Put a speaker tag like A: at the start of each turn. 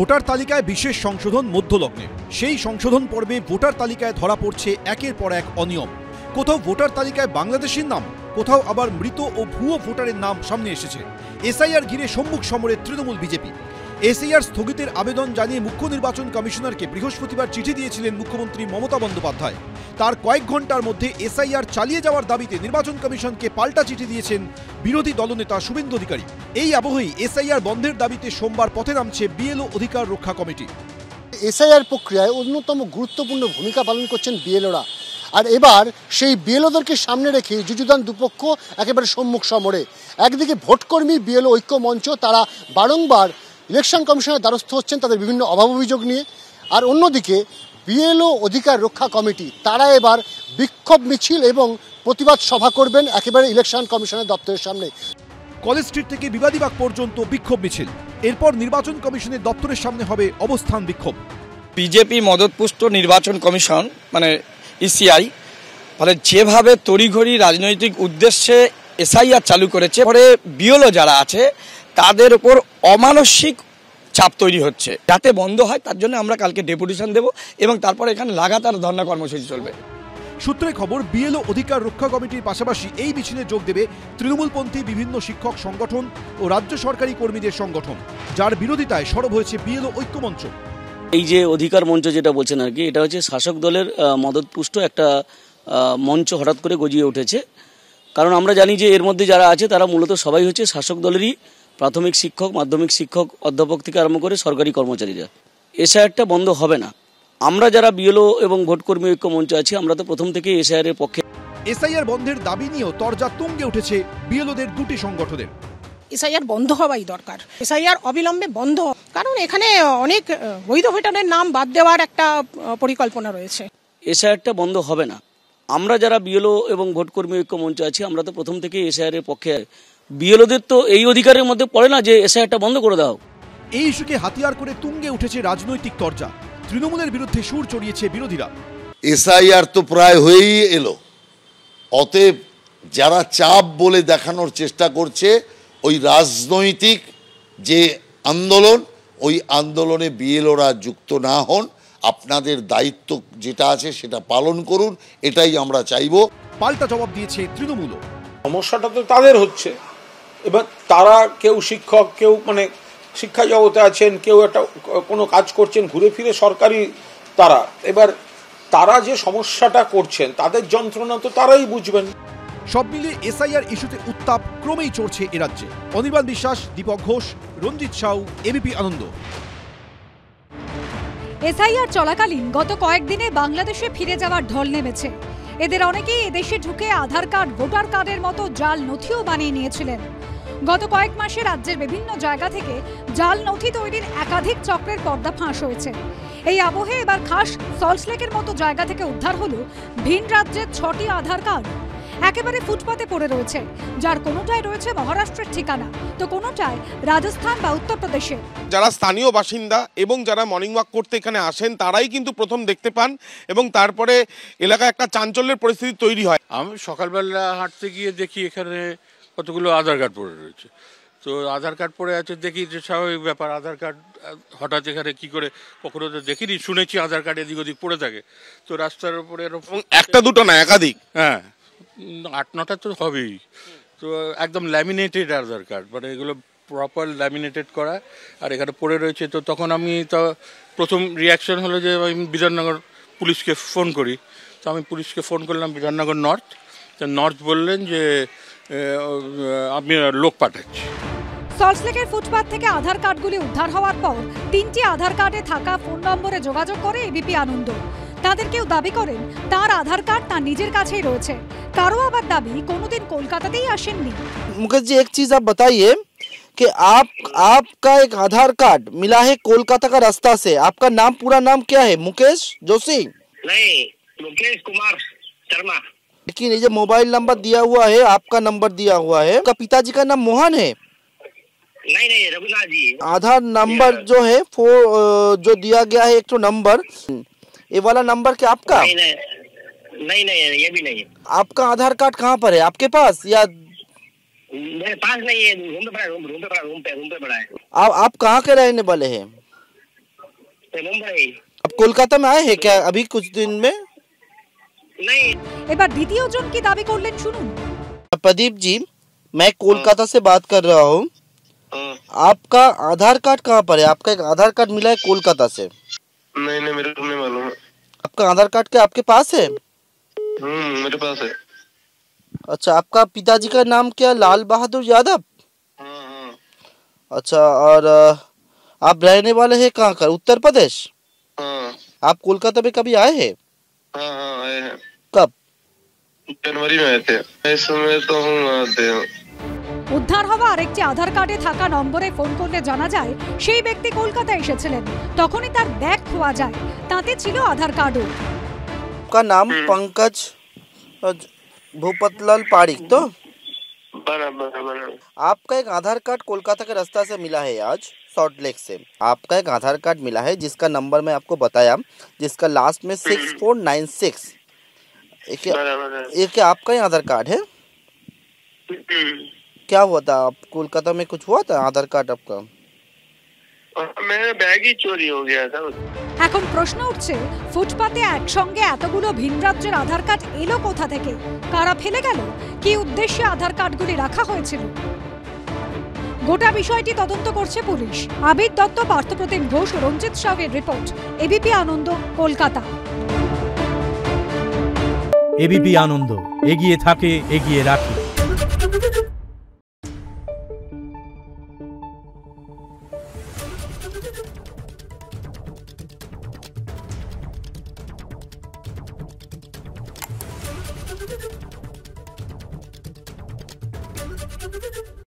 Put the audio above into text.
A: Voter তালিকায় বিশেষ সংশোধন মধ্যলগ্নে। সেই সংশোধন পর্বে ভোটার তালিকায় ধরা পড়ছে একের পর এক অনিয়ম। কোথাও ভোটার তালিকায় বাংলাদেশের নাম, কোথাও আবার মৃত ও ভুয়ো ভোটারের নাম সামনে এসেছে। এসআইআর ঘিরে সম্মুখ সমরে তৃণমূল বিজেপি। এসআইআর স্থগিতের আবেদন জানিয়ে মুখ্য নির্বাচন কমিশনারকে বৃহস্পতিবার চিঠি দিয়েছিলেন মুখ্যমন্ত্রী মমতা বন্দ্যোপাধ্যায়। তার কয়েক ঘন্টার মধ্যে এসআইআর চালিয়ে যাওয়ার দাবিতে নির্বাচন কমিশনকে পাল্টা চিঠি দিয়েছেন বিরোধী দলনেতা শুভেন্দু অধিকারী। এই আবহেই এসআইআর বন্ধের দাবিতে সোমবার পথে নামছে বিএলও অধিকার রক্ষা কমিটি।
B: এসআইআর প্রক্রিয়ায় অন্যতম গুরুত্বপূর্ণ ভূমিকা পালন করছেন বিএলওরা। আর এবার সেই বিএলওদেরকে সামনে রেখে যুযুধান দুপক্ষ একেবারে সম্মুখ সমরে। একদিকে ভোটকর্মী বিএলও ঐক্য মঞ্চ, তারা বারংবার ইলেকশন কমিশনের দ্বারস্থ হচ্ছেন তাদের বিভিন্ন অভাব অভিযোগ নিয়ে। আর অন্যদিকে বিএলও অধিকার রক্ষা কমিটি, তারা এবার বিক্ষোভ মিছিল এবং প্রতিবাদ সভা করবেন একেবারে ইলেকশন কমিশনের দপ্তরের সামনে।
A: কলেজ স্ট্রিট থেকে বিবাদীবাগ পর্যন্ত বিক্ষোভ মিছিল। এরপর নির্বাচন কমিশনের দপ্তরের সামনে হবে অবস্থান বিক্ষোভ।
C: বিজেপি মদতপুষ্ট নির্বাচন কমিশন মানে ইসিআই ফলে যেভাবে তড়িঘড়ি রাজনৈতিক উদ্দেশ্যে এসআইআর চালু করেছে, পরে বিএলও যারা আছে তাদের উপর অমানসিক চাপ তৈরি হচ্ছে। যাতে বন্ধ হয় তার জন্য আমরা কালকে ডেপুটেশন দেব এবং তারপরে এখানে লাগাতার ধর্ণা কর্মসূচি চলবে।
A: সূত্রে খবর, বিএলও অধিকার রক্ষা কমিটির পাশাপাশি এই মিছিলে যোগ দেবে তৃণমূলপন্থী বিভিন্ন শিক্ষক সংগঠন ও রাজ্য সরকারি কর্মীদের সংগঠন, যার বিরোধিতায় সরব হয়েছে বিএলও ঐক্যমঞ্চ।
D: এই যে অধিকার মঞ্চ যেটা বলছেন আর কি, এটা হচ্ছে শাসক দলের মদতপুষ্ট একটা মঞ্চ হঠাৎ করে গজিয়ে উঠেছে। কারণ আমরা জানি যে এর মধ্যে যারা আছে তারা মূলত সবাই হচ্ছে শাসক দলেরই প্রাথমিক শিক্ষক, মাধ্যমিক শিক্ষক, অধ্যাপক থেকে আরম্ভ করে সরকারি কর্মচারীরা। এসআইআরটা বন্ধ হবে না। আমরা যারা বিএলও এবং ভোটকর্মী ঐক্য মঞ্চ আছি, আমরা তো প্রথম থেকেই এসআইআর এর পক্ষে।
A: এসআইআর বন্ধের দাবি নিয়েও তরজা তুঙ্গে উঠেছে বিএলওদের দুটি সংগঠনের।
E: এসআইআর বন্ধ হওয়াই দরকার, এসআইআর অবিলম্বে বন্ধ, কারণ এখানে অনেক বৈধ ভোটারের নাম বাদ দেওয়ার একটা পরিকল্পনা রয়েছে।
D: এসআইআরটা বন্ধ হবে না। আমরা যারা বিএলও এবং ভোটকর্মী ঐক্য মঞ্চ আছি, আমরা তো প্রথম থেকেই এসআইআর এর পক্ষে। বিএলওদের তো এই অধিকারের মধ্যে পড়ে না যে এসআইআরটা বন্ধ করে দাও।
A: এই ইস্যুকে হাতিয়ার করে তুঙ্গে উঠেছে রাজনৈতিক তরজা। তৃণমূলের বিরুদ্ধে সুর চড়িয়েছে বিরোধীরা।
F: এসআইআর তো প্রায় হয়েই এলো, অতএব যারা চাপ বলে দেখানোর চেষ্টা করছে, ওই রাজনৈতিক যে আন্দোলন, ওই আন্দোলনে বিএলওরা যুক্ত না হন। আপনাদের দায়িত্ব যেটা আছে সেটা পালন করুন, এটাই আমরা চাইব।
A: পাল্টা জবাব দিয়েছে তৃণমূল।
G: সমস্যাটা তো তাদের হচ্ছে। এবার তারা কেউ শিক্ষক, কেউ মানে শিক্ষা জগতে আছেন, কেউ একটা কোনো কাজ করছেন ঘুরে ফিরে সরকারি তারা। এবার তারা যে সমস্যাটা করছেন তাদের যন্ত্রণা তো তারাই বুঝবেন।
A: সব মিলিয়ে এসআইআর ইস্যুতে উত্তাপ ক্রমেই চড়ছে এ রাজ্যে। অনির্বাণ বিশ্বাস, দীপক ঘোষ, রঞ্জিত সাউ, এবিপি আনন্দ।
H: এসআইআর চলাকালীন গত কয়েকদিনে বাংলাদেশে ফিরে যাওয়ার ঢল নেমেছে। এদের অনেকেই এদেশে ঢুকে আধার কার্ড, ভোটার কার্ডের মতো জাল নথিও বানিয়ে নিয়েছিলেন। গত কয়েক মাসে রাজ্যের বিভিন্ন জায়গা থেকে জাল নথি তৈরির একাধিক চক্রের পর্দা ফাঁস হয়েছে। এই আবহে এবার খাস সল্টলেকের মতো জায়গা থেকে উদ্ধার হলো ভিন রাজ্যের 6টি আধার কার্ড। একেবারে ফুটপাতে পড়ে রয়েছে, যার কোনোটায় রয়েছে মহারাষ্ট্রের ঠিকানা, তো কোনোটায় রাজস্থান বা উত্তরপ্রদেশের।
I: যারা স্থানীয় বাসিন্দা এবং যারা মর্নিং ওয়াক করতে এখানে আসেন তারাই কিন্তু প্রথম দেখতে পান এবং তারপরে এলাকায় একটা চাঞ্চল্যের পরিস্থিতি তৈরি হয়।
J: আমি সকালবেলা হাঁটতে গিয়ে দেখি এখানে কতগুলো আধার কার্ড পড়ে রয়েছে। তো আধার কার্ড পড়ে আছে, দেখি যে স্বাভাবিক ব্যাপার, আধার কার্ড হঠাৎ এখানে কি করে, কখনো তো দেখিনি, শুনেছি আধার কার্ড এদিক ওদিক পড়ে থাকে। তো রাস্তার উপরে
I: একটা দুটো না, একাধিক,
J: হ্যাঁ 8-9টা তো হবেই। তো একদম ল্যামিনেটেড আধার কার্ড, মানে এগুলো প্রপার ল্যামিনেটেড করা, আর এখানে পড়ে রয়েছে। তো তখন আমি তো প্রথম রিয়াকশন হলো যে আমি বিধাননগর পুলিশকে ফোন করি। তো আমি পুলিশকে ফোন করলাম বিধাননগর নর্থ। তো নর্থ বললেন যে আমি লোক পাঠাচ্ছি।
H: সল্টলেকের ফুটপাত থেকে আধার কার্ডগুলি উদ্ধার হওয়ার পর 3টি আধার কার্ডে থাকা ফোন নম্বরে যোগাযোগ করে এবিপি আনন্দ। তাদের কেউ দাবি করেন তার আধার কার্ড তার নিজের কাছেই রয়েছে, কারো আবার দাবি কোনোদিন কলকাতাতেই আসেননি।
K: मुकेश जी, एक चीज आप बताइए कि आपका एक आधार कार्ड मिला है कोलकाता का रास्ता से। आपका नाम, पूरा नाम क्या है? मुकेश जोशी?
L: नहीं, मुकेश कुमार शर्मा।
K: लेकिन ये जो मोबाइल नंबर दिया हुआ है, आपका नंबर दिया हुआ है, आपका पिताजी का नाम मोहन है?
L: नहीं, रघुनाथ जी।
K: आधार नंबर जो है जो दिया गया है एक तो नंबर, ये वाला नंबर क्या आपका?
L: नहीं, ये भी नहीं।
K: आपका आधार कार्ड कहाँ पर है? आपके पास या
L: मेरे पास नहीं है, रूम पे पड़ा है।
K: आप कहाँ के रहने वाले हैं?
L: मुंबई।
K: अब कोलकाता में आए हैं क्या अभी कुछ दिन में?
L: नहीं।
H: এবার দ্বিতীয় জন কি দাবি করলেন শুনুন।
K: प्रदीप जी, मैं कोलकाता से बात कर रहा हूँ। आपका आधार कार्ड कहाँ पर है? आपका एक आधार कार्ड मिला है कोलकाता से।
M: नहीं नहीं, मेरे को नहीं मालूम है।
K: आपका आधार कार्ड क्या आपके पास है?
M: मेरे पास है।
K: अच्छा, आपका पिताजी का नाम क्या? लाल बहादुर यादव?
M: हाँ।
K: अच्छा, और आप रहने वाले हैं कहाँ का? उत्तर प्रदेश?
M: हाँ।
K: आप कोलकाता में कभी आए हैं?
M: हाँ आए हैं।
K: कब?
M: जनवरी में आए थे। इस समय तो हम आते हैं।
H: উদ্ধার হওয়া আরেকটি আধার কার্ডে থাকা নম্বরে ফোন করলে জানা যায় সেই ব্যক্তি কলকাতা এসেছিলেন। তখনই তার ব্যাগ খোয়া যায়, তাতে ছিল আধার কার্ডও।
K: आपका नाम पंकज भूपतलाल पारिक तो?
M: बराबर।
K: आपका एक आधार कार्ड कोलकाता के रास्ता से मिला है आज, सॉल्ट लेक से। आपका एक आधार कार्ड मिला है जिसका नंबर मैं आपको बताया, जिसका लास्ट में 6496। ये क्या आपका ही आधार कार्ड है? क्या हुआ था? आप कोलकाता में कुछ हुआ था आधार कार्ड आपका?
M: मेरा बैग ही चोरी हो गया था।
H: এখন প্রশ্ন উঠছে, ফুটপাতে একসঙ্গে এতগুলো ভিন রাজ্যের আধার কার্ড এলো কোথা থেকে? কারা ফেলে গেল? কি উদ্দেশ্যে আধার কার্ডগুলি রাখা হয়েছিল? গোটা বিষয়টি তদন্ত করছে পুলিশ। আবির দত্ত, পার্থপ্রতিম ঘোষ, রঞ্জিত সাউয়ের রিপোর্ট, এবিপি আনন্দ, কলকাতা।
N: এবিপি আনন্দ, এগিয়ে থাকে, এগিয়ে রাখে।